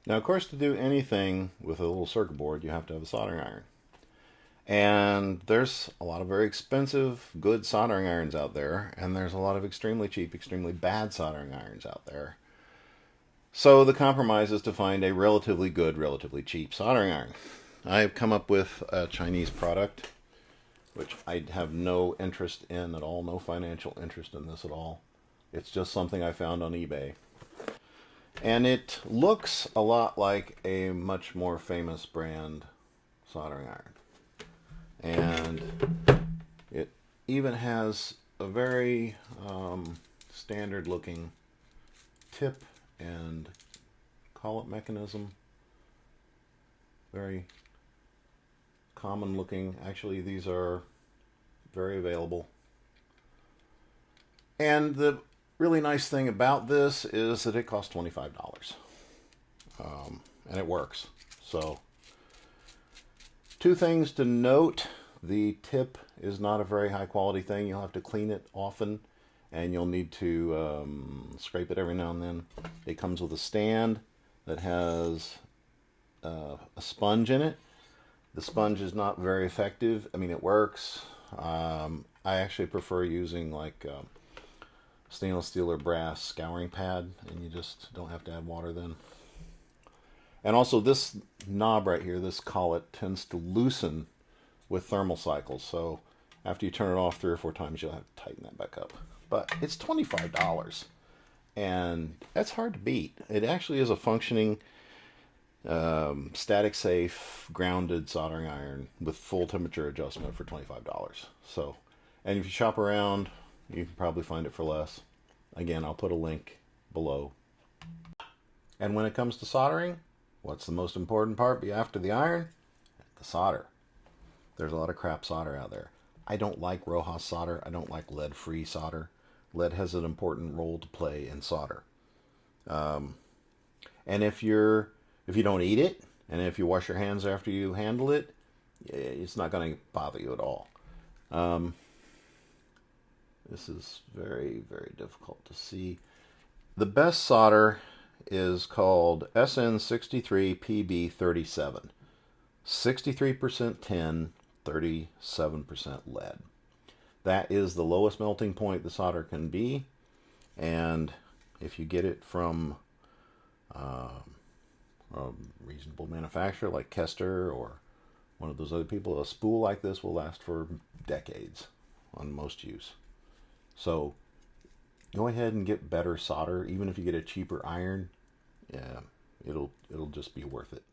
Now, of course, to do anything with a little circuit board, you have to have a soldering iron. And there's a lot of very expensive, good soldering irons out there, and there's a lot of extremely cheap, extremely bad soldering irons out there. So the compromise is to find a relatively good, relatively cheap soldering iron. I've come up with a Chinese product, which I have no interest in at all, no financial interest in this at all. It's just something I found on eBay. And it looks a lot like a much more famous brand soldering iron. And it even has a very standard looking tip and collet mechanism. Very common looking. Actually, these are very available. And the really nice thing about this is that it costs $25. And it works. So, two things to note. The tip is not a very high quality thing. You'll have to clean it often, and you'll need to scrape it every now and then. It comes with a stand that has a sponge in it. The sponge is not very effective. I mean, it works. I actually prefer using like stainless steel or brass scouring pad, and you just don't have to add water then. And also this knob right here, this collet, tends to loosen with thermal cycles. So after you turn it off 3 or 4 times, you'll have to tighten that back up. But it's $25, and that's hard to beat. It actually is a functioning, static safe, grounded soldering iron with full temperature adjustment for $25. So, and if you shop around, you can probably find it for less. Again, I'll put a link below. And when it comes to soldering, what's the most important part after the iron? The solder. There's a lot of crap solder out there. I don't like RoHS solder. I don't like lead-free solder. Lead has an important role to play in solder. And if you don't eat it, and if you wash your hands after you handle it, it's not going to bother you at all. This is very, very difficult to see. The best solder is called SN63PB37. 63% tin, 37% lead. That is the lowest melting point the solder can be. And if you get it from a reasonable manufacturer like Kester or one of those other people, a spool like this will last for decades on most use. So go ahead and get better solder. Even if you get a cheaper iron, yeah, it'll just be worth it.